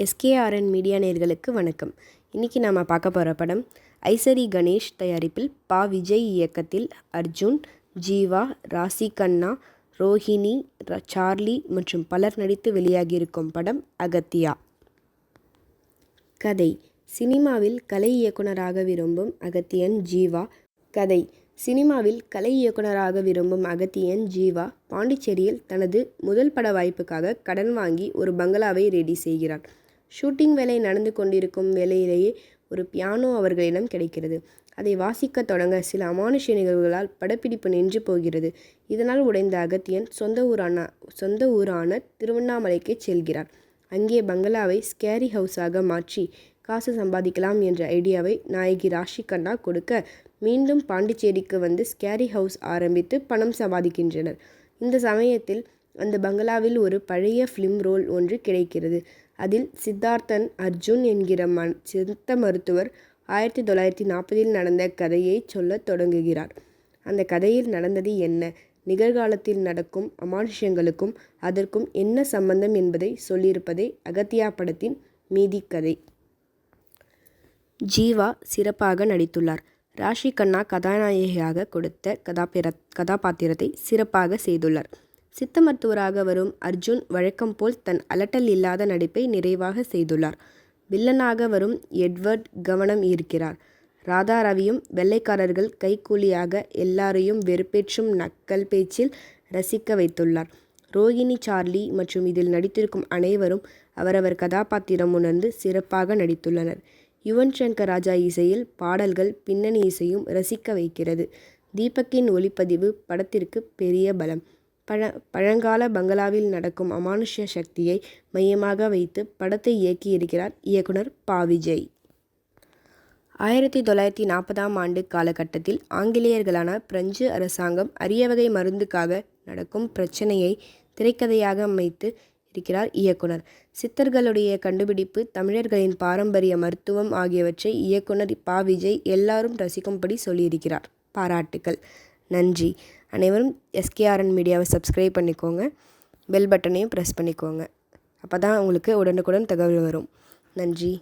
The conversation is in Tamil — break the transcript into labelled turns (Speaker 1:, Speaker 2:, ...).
Speaker 1: எஸ்கேஆர்என் மீடியா நேயர்களுக்கு வணக்கம். இன்றைக்கி நாம் பார்க்க போகிற படம் ஐசரி கணேஷ் தயாரிப்பில் பா. விஜய் இயக்கத்தில் அர்ஜுன், ஜீவா, ராசி கண்ணா, ரோஹிணி, சார்லி மற்றும் பலர் நடித்து வெளியாகியிருக்கும் படம் அகத்தியா. கதை: சினிமாவில் கலை இயக்குனராக விரும்பும் அகத்தியன் ஜீவா பாண்டிச்சேரியில் தனது முதல் பட வாய்ப்புக்காக கடன் வாங்கி ஒரு பங்களாவை ரெடி செய்கிறார். ஷூட்டிங் வேலை நடந்து கொண்டிருக்கும் வேளையிலேயே ஒரு பியானோ அவர்களிடம் கிடைக்கிறது. அதை வாசிக்க தொடங்க சில அமானுஷ்ய நிகழ்வுகளால் படப்பிடிப்பு நின்று போகிறது. இதனால் உடைந்த அகத்தியன் சொந்த ஊரான திருவண்ணாமலைக்கு செல்கிறார். அங்கே பங்களாவை ஸ்கேரி ஹவுஸாக மாற்றி காசு சம்பாதிக்கலாம் என்ற ஐடியாவை நாயகி ராசி கண்ணா கொடுக்க, மீண்டும் பாண்டிச்சேரிக்கு வந்து ஸ்கேரி ஹவுஸ் ஆரம்பித்து பணம் சம்பாதிக்கின்றனர். இந்த சமயத்தில் அந்த பங்களாவில் ஒரு பழைய ஃபிலிம் ரோல் ஒன்று கிடைக்கிறது. அதில் சித்தார்த்தன் அர்ஜுன் என்கிற சித்த மருத்துவர் 1940 நடந்த கதையை சொல்ல தொடங்குகிறார். அந்த கதையில் நடந்தது என்ன, நிகழ்காலத்தில் நடக்கும் அமானுஷ்யங்களுக்கும் அதற்கும் என்ன சம்பந்தம் என்பதை சொல்லியிருப்பதே அகத்தியா படத்தின் மீதி கதை. ஜீவா சிறப்பாக நடித்துள்ளார். ராசி கண்ணா கதாநாயகியாக கொடுத்த கதாபாத்திரத்தை சிறப்பாக செய்துள்ளார். சித்த மருத்துவராக வரும் அர்ஜுன் வழக்கம் போல் தன் அலட்டல் இல்லாத நடிப்பை நிறைவாக செய்துள்ளார். வில்லனாக வரும் எட்வர்ட் கவனம் ஈர்க்கிறார். ராதா ரவியும் வெள்ளைக்காரர்கள் கைக்கூலியாக எல்லாரையும் வெறுப்பேற்றும் நக்கல் பேச்சில் ரசிக்க வைத்துள்ளார். ரோஹிணி, சார்லி மற்றும் இதில் நடித்திருக்கும் அனைவரும் அவரவர் கதாபாத்திரம் உணர்ந்து சிறப்பாக நடித்துள்ளனர். யுவன் சங்கர் ராஜா இசையில் பாடல்கள், பின்னணி இசையும் ரசிக்க வைக்கிறது. தீபக்கின் ஒளிப்பதிவு படத்திற்கு பெரிய பலம். பழங்கால பங்களாவில் நடக்கும் அமானுஷ்ய சக்தியை மையமாக வைத்து படத்தை இயக்கியிருக்கிறார் இயக்குனர் பா. விஜய். 1940 காலகட்டத்தில் ஆங்கிலேயர்களான பிரெஞ்சு அரசாங்கம் அரிய வகை மருந்துக்காக நடக்கும் பிரச்சனையை திரைக்கதையாக அமைத்து இருக்கிறார் இயக்குனர். சித்தர்களுடைய கண்டுபிடிப்பு, தமிழர்களின் பாரம்பரிய மருத்துவம் ஆகியவற்றை இயக்குனர் பா. விஜய் எல்லாரும் ரசிக்கும்படி சொல்லியிருக்கிறார். பாராட்டுக்கள். நன்றி. அனைவரும் எஸ்கேஆர்என் மீடியாவை சப்ஸ்கிரைப் பண்ணிக்கோங்க. பெல் பட்டனையும் ப்ரெஸ் பண்ணிக்கோங்க. அப்போ தான் உங்களுக்கு உடனுக்குடன் தகவல் வரும். நன்றி.